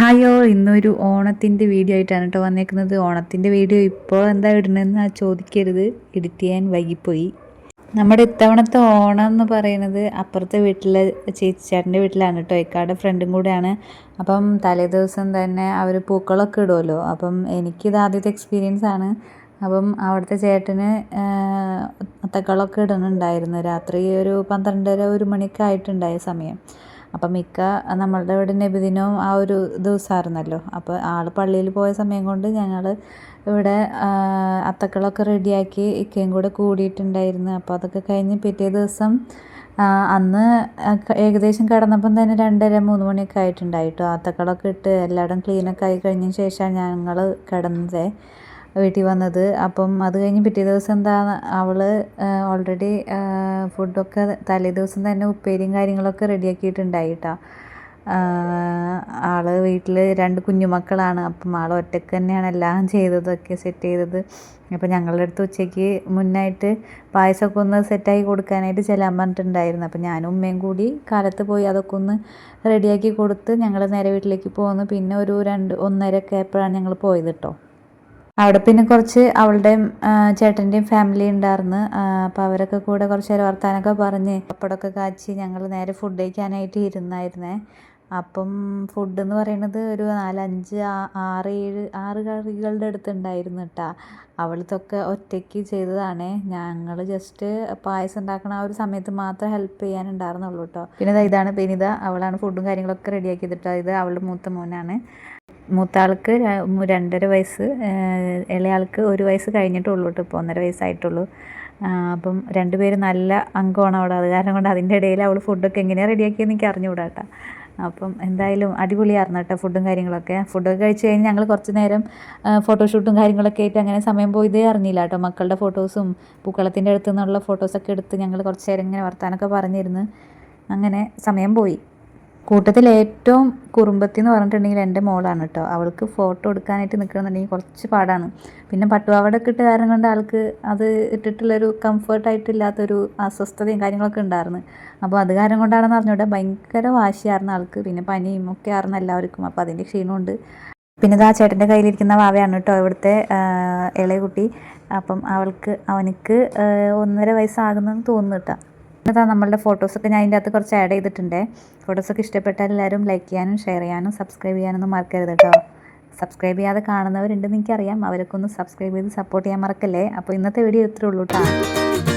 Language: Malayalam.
ഹായോ, ഇന്നൊരു ഓണത്തിൻ്റെ വീഡിയോ ആയിട്ടാണ് കേട്ടോ വന്നേക്കുന്നത്. ഓണത്തിൻ്റെ വീഡിയോ ഇപ്പോൾ എന്താ ഇടുന്നതെന്ന് ചോദിക്കരുത്, എഡിറ്റ് ചെയ്യാൻ വൈകിപ്പോയി. നമ്മുടെ ഇത്തവണത്തെ ഓണം എന്ന് പറയുന്നത് അപ്പുറത്തെ വീട്ടിലെ ചേച്ചിച്ചേട്ടൻ്റെ വീട്ടിലാണ് കേട്ടോ. ഇക്കാടെ ഫ്രണ്ടും കൂടെയാണ്. അപ്പം തലേ ദിവസം തന്നെ അവർ പൂക്കളൊക്കെ ഇടുമല്ലോ. അപ്പം എനിക്കിത് ആദ്യത്തെ എക്സ്പീരിയൻസ് ആണ്. അപ്പം അവിടുത്തെ ചേട്ടന് അത്തക്കളമൊക്കെ ഇടുന്നുണ്ടായിരുന്നു. രാത്രി ഒരു 12:30 1 മണിയൊക്കെ ആയിട്ടുണ്ടായ സമയം. അപ്പം മിക്ക നമ്മളുടെ ഇവിടെ നബിദിനവും ആ ഒരു ദിവസമായിരുന്നല്ലോ. അപ്പോൾ ആൾ പള്ളിയിൽ പോയ സമയം കൊണ്ട് ഞങ്ങൾ ഇവിടെ അത്തക്കളമൊക്കെ റെഡിയാക്കി ഇക്കയും കൂടെ കൂടിയിട്ടുണ്ടായിരുന്നു. അപ്പോൾ അതൊക്കെ കഴിഞ്ഞ് പിറ്റേ ദിവസം അന്ന് ഏകദേശം കിടന്നപ്പം തന്നെ 2:30 3 മണിയൊക്കെ ആയിട്ടുണ്ടായി കേട്ടോ. അത്തക്കളമൊക്കെ ഇട്ട് എല്ലായിടും ക്ലീനൊക്കെ ആയി കഴിഞ്ഞ ശേഷമാണ് ഞങ്ങൾ കിടന്നത്, വീട്ടിൽ വന്നത്. അപ്പം അത് കഴിഞ്ഞ് പിറ്റേ ദിവസം എന്താ അവൾ ഓൾറെഡി ഫുഡൊക്കെ തലേ ദിവസം തന്നെ ഉപ്പേരിയും കാര്യങ്ങളൊക്കെ റെഡിയാക്കിയിട്ടുണ്ടായി കേട്ടോ. ആൾ വീട്ടിൽ 2 കുഞ്ഞുമക്കളാണ്. അപ്പം ആൾ ഒറ്റയ്ക്ക് തന്നെയാണ് എല്ലാം ചെയ്തതൊക്കെ സെറ്റ് ചെയ്തത്. അപ്പോൾ ഞങ്ങളുടെ അടുത്ത് ഉച്ചയ്ക്ക് മുന്നായിട്ട് പായസമൊക്കെ ഒന്ന് സെറ്റാക്കി കൊടുക്കാനായിട്ട് ചെല്ലാൻ പറഞ്ഞിട്ടുണ്ടായിരുന്നു. അപ്പോൾ ഞാനും ഉമ്മയും കൂടി കാലത്ത് പോയി അതൊക്കെ ഒന്ന് റെഡിയാക്കി കൊടുത്ത് ഞങ്ങൾ നേരെ വീട്ടിലേക്ക് പോന്നു. പിന്നെ ഒരു 2 1:30 ഒക്കെ ആയപ്പോഴാണ് ഞങ്ങൾ പോയത് കേട്ടോ. അവിടെ പിന്നെ കുറച്ച് അവളുടെയും ചേട്ടൻ്റെയും ഫാമിലി ഉണ്ടായിരുന്നു. അപ്പോൾ അവരൊക്കെ കൂടെ കുറച്ച് നേരം വർത്താനമൊക്കെ പറഞ്ഞ് പപ്പടമൊക്കെ കാച്ചി ഞങ്ങൾ നേരെ ഫുഡ് കഴിക്കാനായിട്ട് ഇരുന്നായിരുന്നേ. അപ്പം ഫുഡ് എന്ന് പറയുന്നത് ഒരു 4 5 6 7 കറികളുടെ അടുത്തുണ്ടായിരുന്നു കേട്ടോ. അവളിതൊക്കെ ഒറ്റയ്ക്ക് ചെയ്തതാണേ. ഞങ്ങൾ ജസ്റ്റ് പായസം ഉണ്ടാക്കണ ആ ഒരു സമയത്ത് മാത്രം ഹെൽപ്പ് ചെയ്യാനുണ്ടായിരുന്നുള്ളൂ കേട്ടോ. പിന്നെ ഇതാണ് ബെനിത, അവളാണ് ഫുഡും കാര്യങ്ങളൊക്കെ റെഡിയാക്കി ചെയ്തിട്ടോ. ഇത് അവളുടെ മൂത്ത മോനാണ്. മൂത്ത ആൾക്ക് 2.5 വയസ്സ്, ഇളയാൾക്ക് 1 വയസ്സ് കഴിഞ്ഞിട്ടുള്ളൂ കേട്ടോ. ഇപ്പോൾ 1.5 വയസ്സായിട്ടുള്ളൂ. അപ്പം 2 പേരും നല്ല അംഗമാണ് അവിടെ. അത് കാരണം കൊണ്ട് അതിൻ്റെ ഇടയിൽ അവൾ ഫുഡൊക്കെ എങ്ങനെയാണ് റെഡിയാക്കിയെന്ന് എനിക്ക് അറിഞ്ഞുകൂടാ കേട്ടോ. അപ്പം എന്തായാലും അടിപൊളിയായിരുന്നു കേട്ടോ ഫുഡും കാര്യങ്ങളൊക്കെ. ഫുഡൊക്കെ കഴിച്ച് കഴിഞ്ഞ് ഞങ്ങൾ കുറച്ച് നേരം ഫോട്ടോഷൂട്ടും കാര്യങ്ങളൊക്കെ ആയിട്ട് അങ്ങനെ സമയം പോയതേ അറിഞ്ഞില്ല കേട്ടോ. മക്കളുടെ ഫോട്ടോസും പൂക്കളത്തിൻ്റെ അടുത്ത് നിന്നുള്ള ഫോട്ടോസൊക്കെ എടുത്ത് ഞങ്ങൾ കുറച്ച് നേരം ഇങ്ങനെ വർത്താനമൊക്കെ പറഞ്ഞിരുന്ന് അങ്ങനെ സമയം പോയി. കൂട്ടത്തിൽ ഏറ്റവും കുറുമ്പത്തി എന്ന് പറഞ്ഞിട്ടുണ്ടെങ്കിൽ എൻ്റെ മോളാണ് കേട്ടോ. അവൾക്ക് ഫോട്ടോ എടുക്കാനായിട്ട് നിൽക്കണമെന്നുണ്ടെങ്കിൽ കുറച്ച് പാടാണ്. പിന്നെ പട്ടുപാവാടയൊക്കെ ഇട്ട് കാരണം കൊണ്ട് ആൾക്ക് അത് ഇട്ടിട്ടുള്ളൊരു കംഫർട്ടായിട്ടില്ലാത്തൊരു അസ്വസ്ഥതയും കാര്യങ്ങളൊക്കെ ഉണ്ടായിരുന്നു. അപ്പോൾ അത് കാരണം കൊണ്ടാണെന്ന് അറിഞ്ഞൂടെ ഭയങ്കര വാശിയായിരുന്നു ആൾക്ക്. പിന്നെ പനിയും ഒക്കെ ആയിരുന്നു എല്ലാവർക്കും. അപ്പോൾ അതിൻ്റെ ക്ഷീണമുണ്ട്. പിന്നെ ഇത് ആ ചേട്ടൻ്റെ കയ്യിലിരിക്കുന്ന വാവയാണ് കേട്ടോ ഇവിടുത്തെ ഇളയ കുട്ടി. അപ്പം അവനക്ക് 1.5 വയസ്സാകുന്നെന്ന് തോന്നുന്നു കേട്ടോ. അതാ നമ്മളുടെ ഫോട്ടോസൊക്കെ ഞാൻ അതിൻ്റെ അകത്ത് കുറച്ച് ആഡ് ചെയ്തിട്ടുണ്ട്. ഫോട്ടോസൊക്കെ ഇഷ്ടപ്പെട്ടാൽ എല്ലാവരും ലൈക്ക് ചെയ്യാനും ഷെയർ ചെയ്യാനും സബ്സ്ക്രൈബ് ചെയ്യാനൊന്നും മറക്കരുത് കേട്ടോ. സബ്സ്ക്രൈബ് ചെയ്യാതെ കാണുന്നവരുണ്ടെന്ന് എനിക്കറിയാം. അവരൊക്കെ ഒന്ന് സബ്സ്ക്രൈബ് ചെയ്ത് സപ്പോർട്ട് ചെയ്യാൻ മറക്കല്ലേ. അപ്പോൾ ഇന്നത്തെ വീഡിയോ ഇത്രേ ഉള്ളൂ കേട്ടോ.